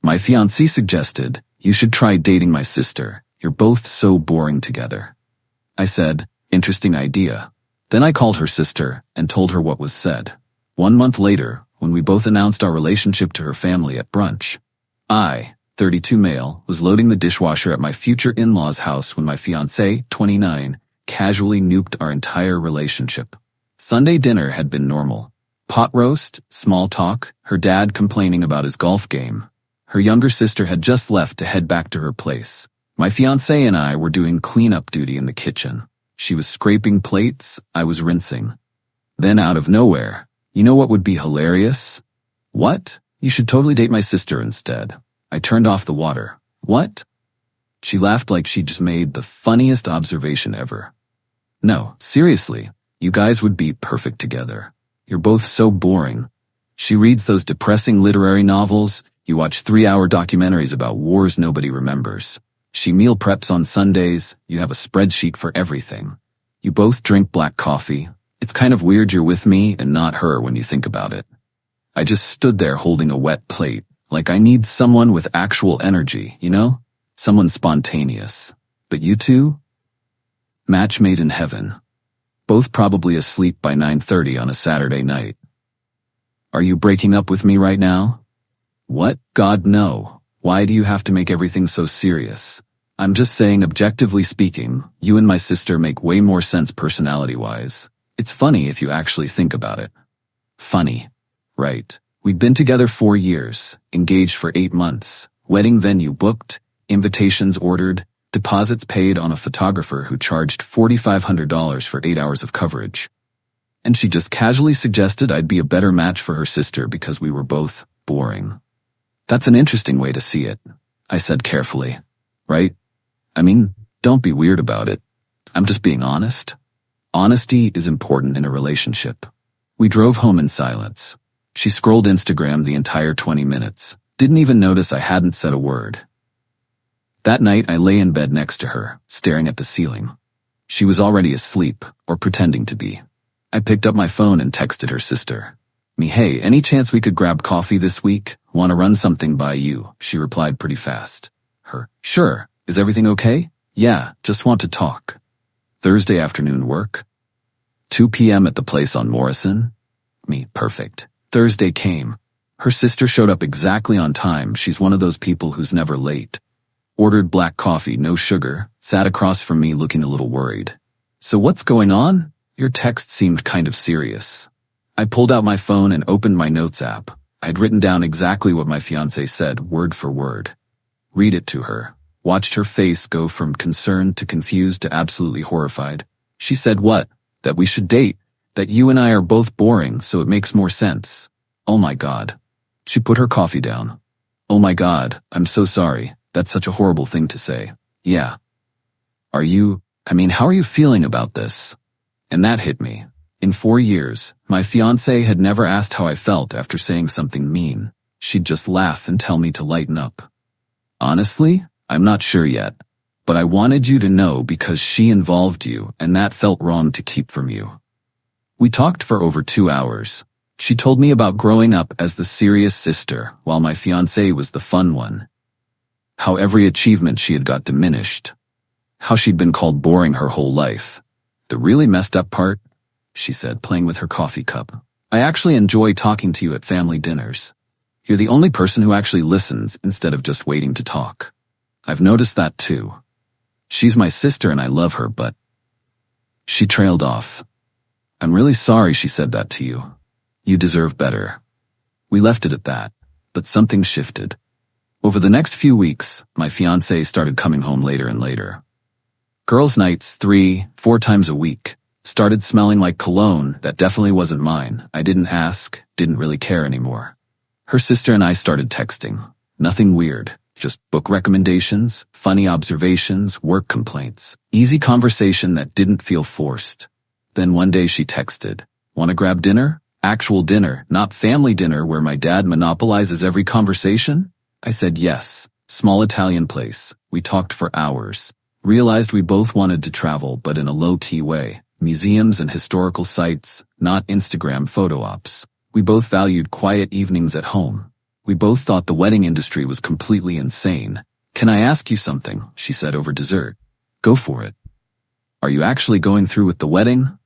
My fiancé suggested, "You should try dating my sister. You're both so boring together." I said, "Interesting idea." Then I called her sister and told her what was said. 1 month later, when we both announced our relationship to her family at brunch, I, 32 male, was loading the dishwasher at my future in-laws' house when my fiancé, 29, casually nuked our entire relationship. Sunday dinner had been normal. Pot roast, small talk, her dad complaining about his golf game. Her younger sister had just left to head back to her place. My fiancé and I were doing cleanup duty in the kitchen. She was scraping plates, I was rinsing. Then out of nowhere, "You know what would be hilarious?" "What?" "You should totally date my sister instead." I turned off the water. "What?" She laughed like she just made the funniest observation ever. "No, seriously, you guys would be perfect together. You're both so boring. She reads those depressing literary novels, you watch 3-hour documentaries about wars nobody remembers. She meal preps on Sundays, you have a spreadsheet for everything. You both drink black coffee. It's kind of weird you're with me and not her when you think about it." I just stood there holding a wet plate, like I need someone with actual energy, you know? Someone spontaneous. But you two? Match made in heaven. Both probably asleep by 9:30 on a Saturday night. "Are you breaking up with me right now?" "What? God, no. Why do you have to make everything so serious? I'm just saying, objectively speaking, you and my sister make way more sense personality-wise. It's funny if you actually think about it." Funny. Right. We'd been together 4 years, engaged for 8 months, wedding venue booked, invitations ordered, deposits paid on a photographer who charged $4,500 for 8 hours of coverage. And she just casually suggested I'd be a better match for her sister because we were both boring. "That's an interesting way to see it," I said carefully. "Right? I mean, don't be weird about it. I'm just being honest. Honesty is important in a relationship." We drove home in silence. She scrolled Instagram the entire 20 minutes, didn't even notice I hadn't said a word. That night I lay in bed next to her, staring at the ceiling. She was already asleep, or pretending to be. I picked up my phone and texted her sister. "Hey, any chance we could grab coffee this week? Want to run something by you?" She replied pretty fast. Her, "Sure. Is everything okay?" "Yeah, just want to talk." "Thursday afternoon work?" 2 p.m. at the place on Morrison? Perfect. Thursday came. Her sister showed up exactly on time. She's one of those people who's never late. Ordered black coffee, no sugar, sat across from me looking a little worried. "So what's going on? Your text seemed kind of serious." I pulled out my phone and opened my notes app. I'd written down exactly what my fiancé said, word for word. Read it to her. Watched her face go from concerned to confused to absolutely horrified. She said what? That we should date. That you and I are both boring, so it makes more sense. Oh my God. She put her coffee down. "Oh my God, I'm so sorry. That's such a horrible thing to say." "Yeah. How are you feeling about this?" And that hit me. In 4 years, my fiancé had never asked how I felt after saying something mean. She'd just laugh and tell me to lighten up. "Honestly, I'm not sure yet. But I wanted you to know because she involved you, and that felt wrong to keep from you." We talked for over 2 hours. She told me about growing up as the serious sister, while my fiancé was the fun one. How every achievement she had got diminished. How she'd been called boring her whole life. "The really messed up part," she said, playing with her coffee cup, "I actually enjoy talking to you at family dinners. You're the only person who actually listens instead of just waiting to talk. I've noticed that too. She's my sister and I love her, but..." She trailed off. "I'm really sorry she said that to you. You deserve better." We left it at that, but something shifted. Over the next few weeks, my fiancé started coming home later and later. Girls' nights 3-4 times a week. Started smelling like cologne that definitely wasn't mine. I didn't ask, didn't really care anymore. Her sister and I started texting. Nothing weird. Just book recommendations, funny observations, work complaints. Easy conversation that didn't feel forced. Then one day she texted, "Want to grab dinner? Actual dinner, not family dinner where my dad monopolizes every conversation?" I said yes. Small Italian place. We talked for hours. Realized we both wanted to travel, but in a low-key way. Museums and historical sites, not Instagram photo ops. We both valued quiet evenings at home. We both thought the wedding industry was completely insane. "Can I ask you something?" she said over dessert. "Go for it." "Are you actually going through with the wedding?"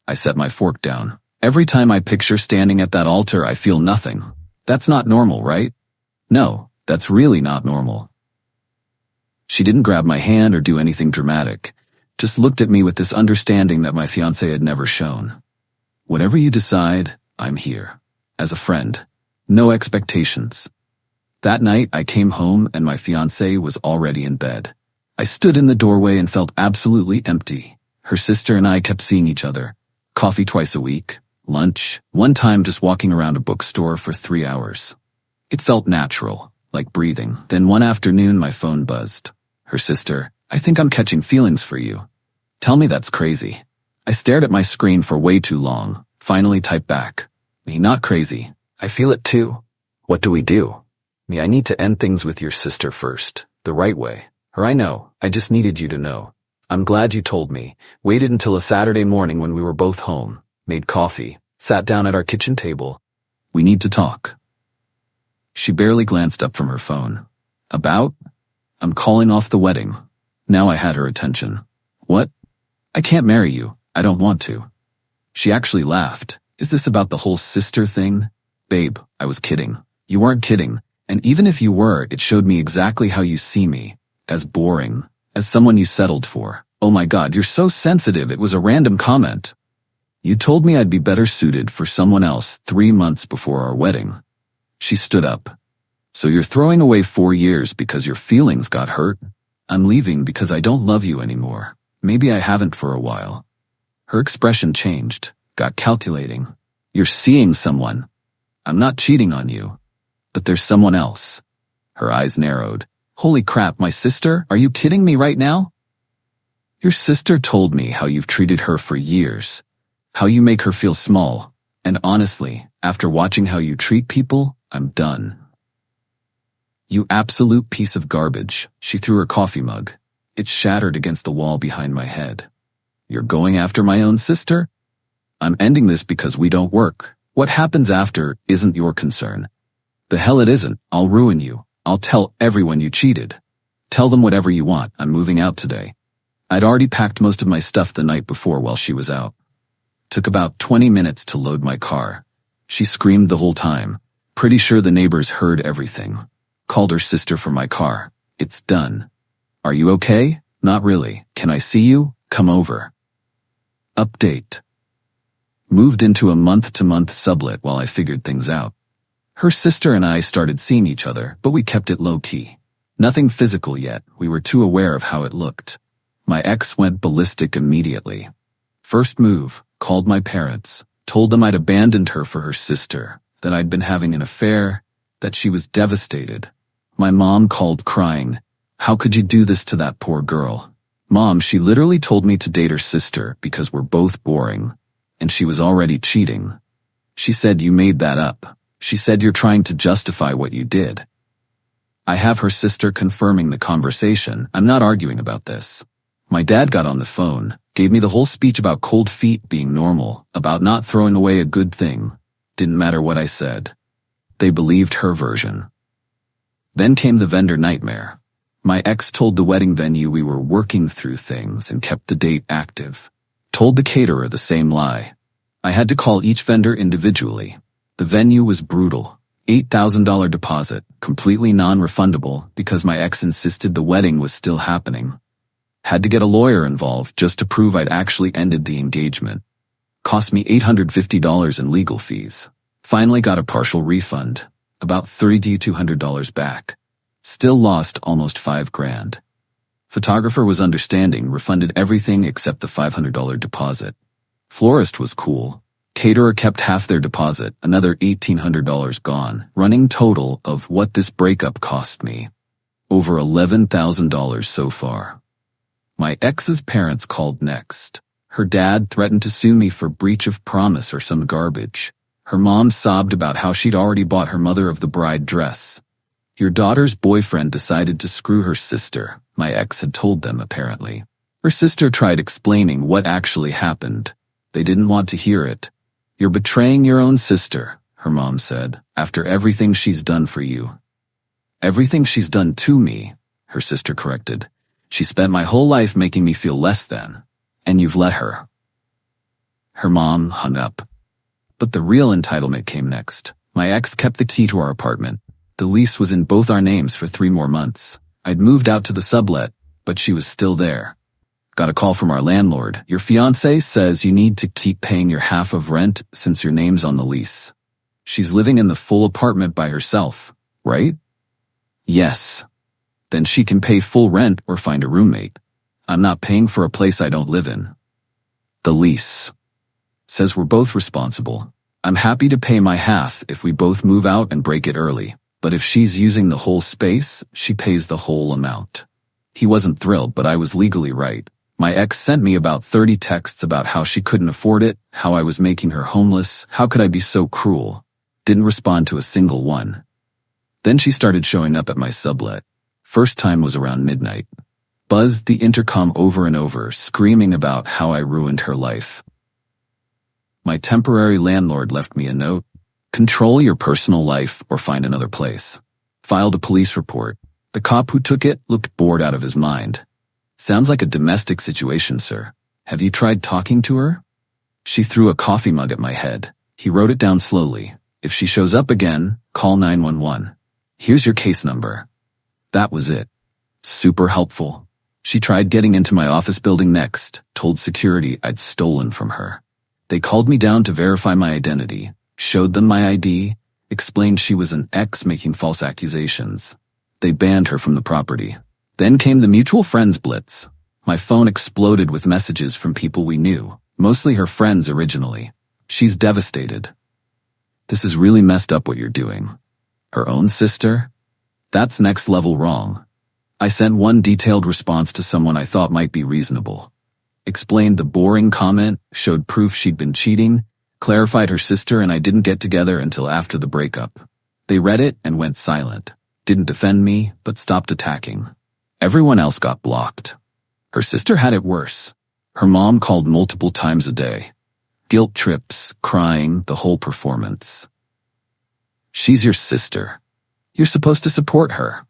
I set my fork down. Every time I picture standing at that altar, I feel nothing. That's not normal, right? No, that's really not normal. She didn't grab my hand or do anything dramatic, just looked at me with this understanding that my fiancé had never shown. "Whatever you decide, I'm here. As a friend. No expectations." That night, I came home and my fiancé was already in bed. I stood in the doorway and felt absolutely empty. Her sister and I kept seeing each other. Coffee twice a week, lunch, one time just walking around a bookstore for 3 hours. It felt natural, like breathing. Then one afternoon, my phone buzzed. Her sister, "I think I'm catching feelings for you." "Tell me that's crazy." I stared at my screen for way too long, finally typed back. "Me not crazy. I feel it too. What do we do?" "Me, I need to end things with your sister first, the right way." Her, "I know, I just needed you to know. I'm glad you told me." Waited until a Saturday morning when we were both home, made coffee, sat down at our kitchen table. "We need to talk." She barely glanced up from her phone. "About?" "I'm calling off the wedding." Now I had her attention. "What?" "I can't marry you. I don't want to." She actually laughed. "Is this about the whole sister thing?" "Babe, I was kidding." "You weren't kidding. And even if you were, it showed me exactly how you see me. As boring. As someone you settled for." "Oh my God, you're so sensitive. It was a random comment." "You told me I'd be better suited for someone else 3 months before our wedding." She stood up. "So you're throwing away 4 years because your feelings got hurt?" "I'm leaving because I don't love you anymore. Maybe I haven't for a while." Her expression changed, got calculating. "You're seeing someone." "I'm not cheating on you. But there's someone else." Her eyes narrowed. "Holy crap, my sister? Are you kidding me right now?" "Your sister told me how you've treated her for years. How you make her feel small. And honestly, after watching how you treat people, I'm done." "You absolute piece of garbage." She threw her coffee mug. It shattered against the wall behind my head. "You're going after my own sister?" "I'm ending this because we don't work. What happens after isn't your concern." "The hell it isn't. I'll ruin you. I'll tell everyone you cheated." "Tell them whatever you want. I'm moving out today." I'd already packed most of my stuff the night before while she was out. Took about 20 minutes to load my car. She screamed the whole time. Pretty sure the neighbors heard everything. Called her sister for my car. "It's done." "Are you okay?" "Not really. Can I see you? Come over." Update. Moved into a month-to-month sublet while I figured things out. Her sister and I started seeing each other, but we kept it low-key. Nothing physical yet. We were too aware of how it looked. My ex went ballistic immediately. First move, called my parents, told them I'd abandoned her for her sister, that I'd been having an affair, that she was devastated. My mom called crying. "How could you do this to that poor girl?" "Mom, she literally told me to date her sister because we're both boring, and she was already cheating. She said you made that up. She said you're trying to justify what you did." I have her sister confirming the conversation. I'm not arguing about this. My dad got on the phone, gave me the whole speech about cold feet being normal, about not throwing away a good thing. Didn't matter what I said. They believed her version. Then came the vendor nightmare. My ex told the wedding venue we were working through things and kept the date active. Told the caterer the same lie. I had to call each vendor individually. The venue was brutal. $8,000 deposit, completely non-refundable because my ex insisted the wedding was still happening. Had to get a lawyer involved just to prove I'd actually ended the engagement. Cost me $850 in legal fees. Finally got a partial refund, about $3,200 back. Still lost almost $5,000. Photographer was understanding, refunded everything except the $500 deposit. Florist was cool. Caterer kept half their deposit, another $1,800 gone, running total of what this breakup cost me. Over $11,000 so far. My ex's parents called next. Her dad threatened to sue me for breach of promise or some garbage. Her mom sobbed about how she'd already bought her mother of the bride dress. Your daughter's boyfriend decided to screw her sister, my ex had told them apparently. Her sister tried explaining what actually happened. They didn't want to hear it. You're betraying your own sister. her mom said, after everything she's done for you. Everything she's done to me, her sister corrected. She spent my whole life making me feel less than, and you've let her. Her mom hung up. But the real entitlement came next. My ex kept the key to our apartment. The lease was in both our names for 3 more months. I'd moved out to the sublet, but she was still there. Got a call from our landlord. Your fiancé says you need to keep paying your half of rent since your name's on the lease. She's living in the full apartment by herself, right? Yes. Then she can pay full rent or find a roommate. I'm not paying for a place I don't live in. The lease says we're both responsible. I'm happy to pay my half if we both move out and break it early. But if she's using the whole space, she pays the whole amount. He wasn't thrilled, but I was legally right. My ex sent me about 30 texts about how she couldn't afford it, how I was making her homeless, how could I be so cruel. Didn't respond to a single one. Then she started showing up at my sublet. First time was around midnight. Buzzed the intercom over and over, screaming about how I ruined her life. My temporary landlord left me a note. Control your personal life or find another place. Filed a police report. The cop who took it looked bored out of his mind. Sounds like a domestic situation, sir. Have you tried talking to her? She threw a coffee mug at my head. He wrote it down slowly. If she shows up again, call 911. Here's your case number. That was it. Super helpful. She tried getting into my office building next, told security I'd stolen from her. They called me down to verify my identity, showed them my ID, explained she was an ex making false accusations. They banned her from the property. Then came the mutual friends blitz. My phone exploded with messages from people we knew, mostly her friends originally. She's devastated. This is really messed up what you're doing. Her own sister? That's next level wrong. I sent one detailed response to someone I thought might be reasonable. Explained the boring comment, showed proof she'd been cheating, clarified her sister and I didn't get together until after the breakup. They read it and went silent. Didn't defend me, but stopped attacking. Everyone else got blocked. Her sister had it worse. Her mom called multiple times a day. Guilt trips, crying, the whole performance. She's your sister. You're supposed to support her.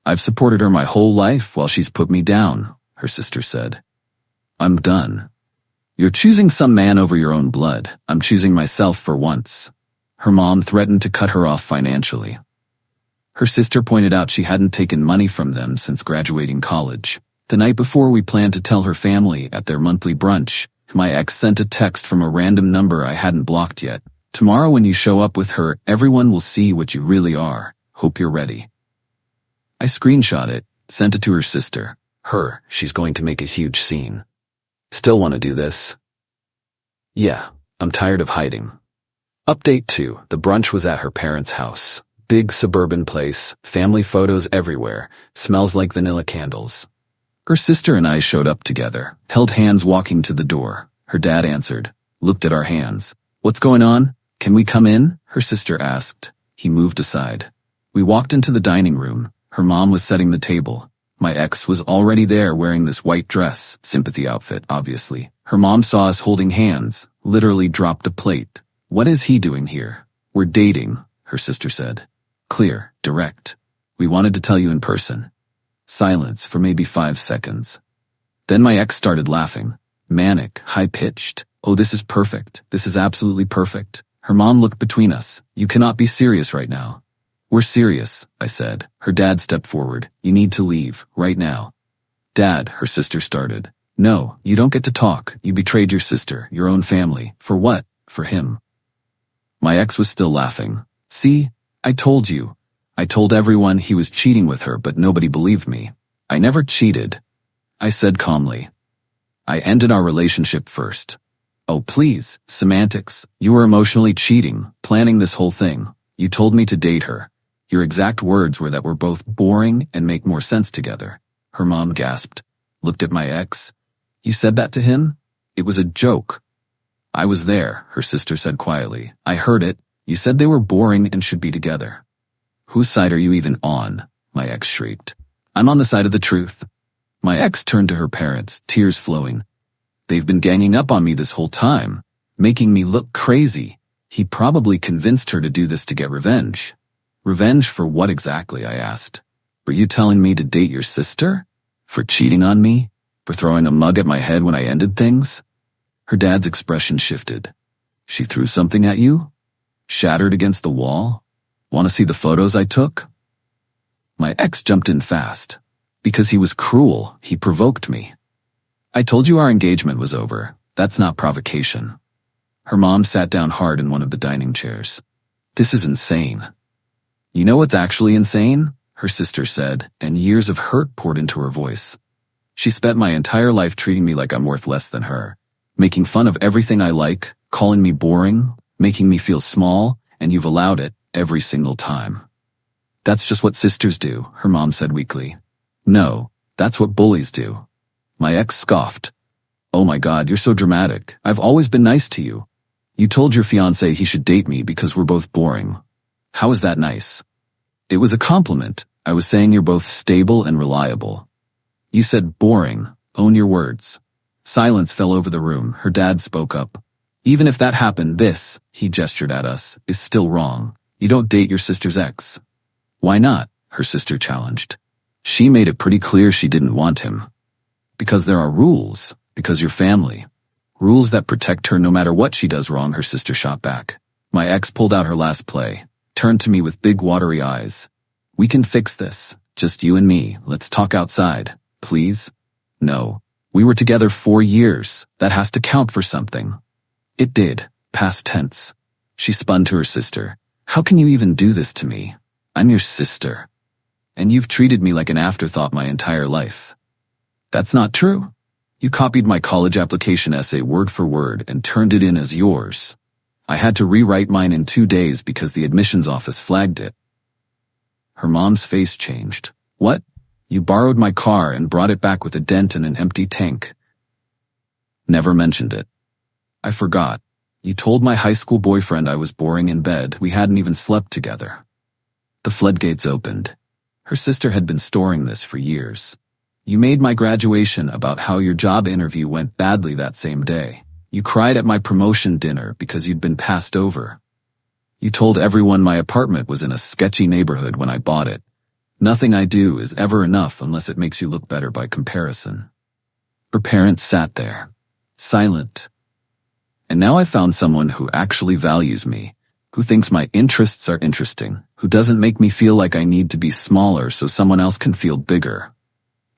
I've supported her my whole life while she's put me down, her sister said. I'm done. You're choosing some man over your own blood. I'm choosing myself for once. Her mom threatened to cut her off financially. Her sister pointed out she hadn't taken money from them since graduating college. The night before we planned to tell her family at their monthly brunch, my ex sent a text from a random number I hadn't blocked yet. Tomorrow when you show up with her, everyone will see what you really are. Hope you're ready. I screenshot it, sent it to her sister. She's going to make a huge scene. Still want to do this? Yeah, I'm tired of hiding. Update 2. The brunch was at her parents' house. Big suburban place, family photos everywhere, smells like vanilla candles. Her sister and I showed up together, held hands walking to the door. Her dad answered, looked at our hands. What's going on? Can we come in? Her sister asked. He moved aside. We walked into the dining room. Her mom was setting the table. My ex was already there wearing this white dress, sympathy outfit, obviously. Her mom saw us holding hands, literally dropped a plate. What is he doing here? We're dating, her sister said. Clear, direct. We wanted to tell you in person. Silence for maybe 5 seconds. Then my ex started laughing. Manic, high-pitched. Oh, this is perfect. This is absolutely perfect. Her mom looked between us. You cannot be serious right now. We're serious, I said. Her dad stepped forward. You need to leave, right now. Dad, her sister started. No, you don't get to talk. You betrayed your sister, your own family. For what? For him. My ex was still laughing. See? I told you. I told everyone he was cheating with her, but nobody believed me. I never cheated. I said calmly. I ended our relationship first. Oh, please, semantics. You were emotionally cheating, planning this whole thing. You told me to date her. Your exact words were that we're both boring and make more sense together. Her mom gasped, looked at my ex. You said that to him? It was a joke. I was there, her sister said quietly. I heard it. You said they were boring and should be together. Whose side are you even on? My ex shrieked. I'm on the side of the truth. My ex turned to her parents, tears flowing. They've been ganging up on me this whole time, making me look crazy. He probably convinced her to do this to get revenge. Revenge for what exactly, I asked. Were you telling me to date your sister? For cheating on me? For throwing a mug at my head when I ended things? Her dad's expression shifted. She threw something at you? Shattered against the wall? Want to see the photos I took? My ex jumped in fast. Because he was cruel, he provoked me. I told you our engagement was over. That's not provocation. Her mom sat down hard in one of the dining chairs. This is insane. You know what's actually insane? Her sister said, and years of hurt poured into her voice. She spent my entire life treating me like I'm worth less than her, making fun of everything I like, calling me boring, making me feel small, and you've allowed it every single time. That's just what sisters do, her mom said weakly. No, that's what bullies do. My ex scoffed. Oh my God, you're so dramatic. I've always been nice to you. You told your fiancé he should date me because we're both boring. How is that nice? It was a compliment. I was saying you're both stable and reliable. You said boring. Own your words. Silence fell over the room. Her dad spoke up. Even if that happened, this, he gestured at us, is still wrong. You don't date your sister's ex. Why not? Her sister challenged. She made it pretty clear she didn't want him. Because there are rules. Because you're family. Rules that protect her no matter what she does wrong, her sister shot back. My ex pulled out her last play, turned to me with big watery eyes. We can fix this. Just you and me. Let's talk outside. Please? No. We were together 4 years. That has to count for something. It did. Past tense. She spun to her sister. How can you even do this to me? I'm your sister. And you've treated me like an afterthought my entire life. That's not true. You copied my college application essay word for word and turned it in as yours. I had to rewrite mine in 2 days because the admissions office flagged it. Her mom's face changed. What? You borrowed my car and brought it back with a dent and an empty tank. Never mentioned it. I forgot. You told my high school boyfriend I was boring in bed. We hadn't even slept together. The floodgates opened. Her sister had been storing this for years. You made my graduation about how your job interview went badly that same day. You cried at my promotion dinner because you'd been passed over. You told everyone my apartment was in a sketchy neighborhood when I bought it. Nothing I do is ever enough unless it makes you look better by comparison. Her parents sat there, silent. And now I found someone who actually values me, who thinks my interests are interesting, who doesn't make me feel like I need to be smaller so someone else can feel bigger.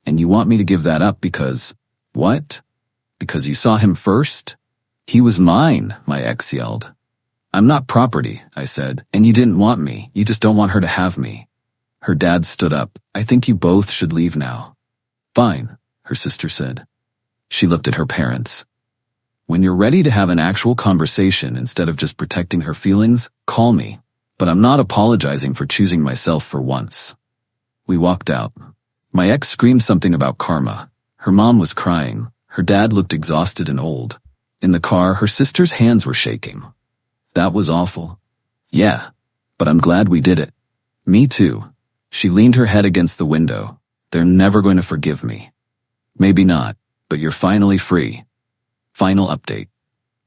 And you want me to give that up because, what? Because you saw him first? He was mine, my ex yelled. I'm not property, I said, and you didn't want me, you just don't want her to have me. Her dad stood up. I think you both should leave now. Fine, her sister said. She looked at her parents. When you're ready to have an actual conversation instead of just protecting her feelings, call me. But I'm not apologizing for choosing myself for once. We walked out. My ex screamed something about karma. Her mom was crying. Her dad looked exhausted and old. In the car, her sister's hands were shaking. That was awful. Yeah, but I'm glad we did it. Me too. She leaned her head against the window. They're never going to forgive me. Maybe not, but you're finally free. Final update.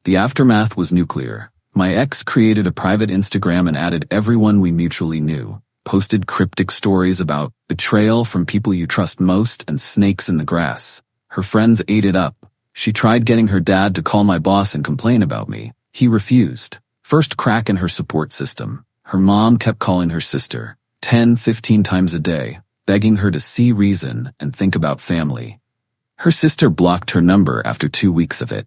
The aftermath was nuclear. My ex created a private Instagram and added everyone we mutually knew, posted cryptic stories about betrayal from people you trust most and snakes in the grass. Her friends ate it up. She tried getting her dad to call my boss and complain about me. He refused. First crack in her support system. Her mom kept calling her sister 10, 15 times a day, begging her to see reason and think about family. Her sister blocked her number after 2 weeks of it.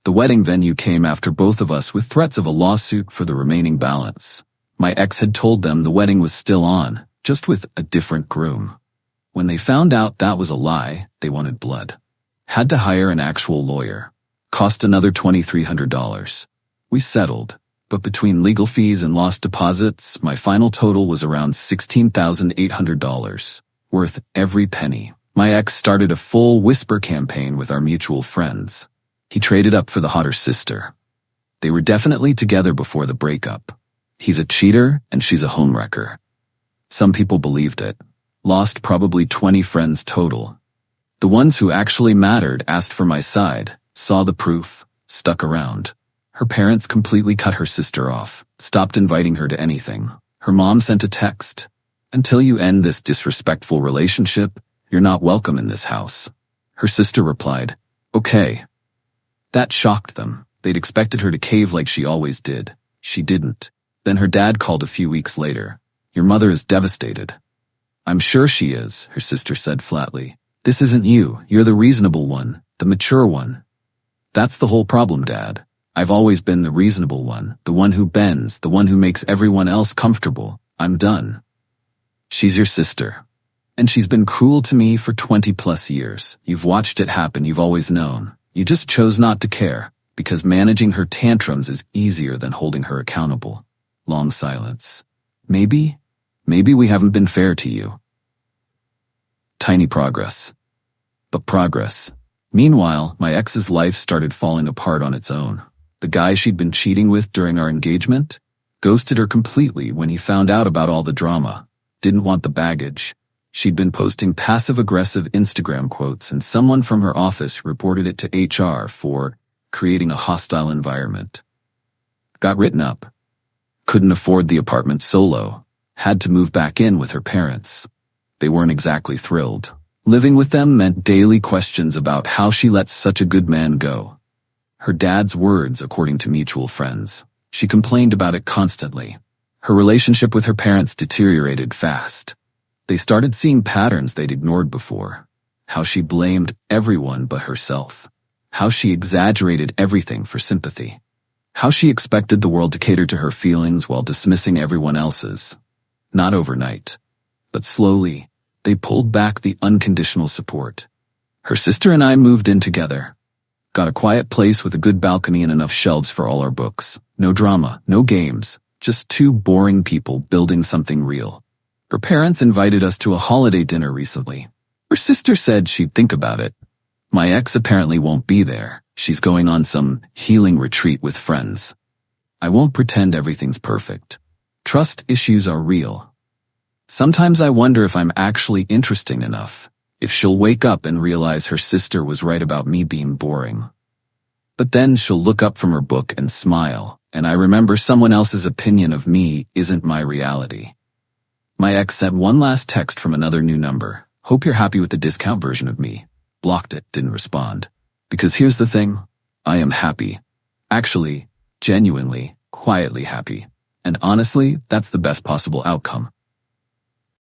The wedding venue came after both of us with threats of a lawsuit for the remaining balance. My ex had told them the wedding was still on, just with a different groom. When they found out that was a lie, they wanted blood. Had to hire an actual lawyer. Cost another $2,300. We settled, but between legal fees and lost deposits, my final total was around $16,800. Worth every penny. My ex started a full whisper campaign with our mutual friends. He traded up for the hotter sister. They were definitely together before the breakup. He's a cheater and she's a homewrecker. Some people believed it. Lost probably 20 friends total. The ones who actually mattered asked for my side, saw the proof, stuck around. Her parents completely cut her sister off, stopped inviting her to anything. Her mom sent a text. "Until you end this disrespectful relationship, you're not welcome in this house." Her sister replied, "Okay." That shocked them. They'd expected her to cave like she always did. She didn't. Then her dad called a few weeks later. "Your mother is devastated." "I'm sure she is," her sister said flatly. "This isn't you. You're the reasonable one, the mature one." "That's the whole problem, Dad. I've always been the reasonable one, the one who bends, the one who makes everyone else comfortable. I'm done." "She's your sister. And she's been cruel to me for 20+ years. You've watched it happen, you've always known. You just chose not to care, because managing her tantrums is easier than holding her accountable." Long silence. Maybe we haven't been fair to you." Tiny progress. But progress. Meanwhile, my ex's life started falling apart on its own. The guy she'd been cheating with during our engagement ghosted her completely when he found out about all the drama. Didn't want the baggage. She'd been posting passive-aggressive Instagram quotes, and someone from her office reported it to HR for creating a hostile environment. Got written up. Couldn't afford the apartment solo. Had to move back in with her parents. They weren't exactly thrilled. Living with them meant daily questions about how she let such a good man go. Her dad's words, according to mutual friends. She complained about it constantly. Her relationship with her parents deteriorated fast. They started seeing patterns they'd ignored before. How she blamed everyone but herself. How she exaggerated everything for sympathy. How she expected the world to cater to her feelings while dismissing everyone else's. Not overnight, but slowly, they pulled back the unconditional support. Her sister and I moved in together. Got a quiet place with a good balcony and enough shelves for all our books. No drama, no games, just two boring people building something real. Her parents invited us to a holiday dinner recently. Her sister said she'd think about it. My ex apparently won't be there. She's going on some healing retreat with friends. I won't pretend everything's perfect. Trust issues are real. Sometimes I wonder if I'm actually interesting enough, if she'll wake up and realize her sister was right about me being boring. But then she'll look up from her book and smile, and I remember someone else's opinion of me isn't my reality. My ex sent one last text from another new number. "Hope you're happy with the discount version of me." Blocked it, didn't respond. Because here's the thing, I am happy. Actually, genuinely, quietly happy. And honestly, that's the best possible outcome.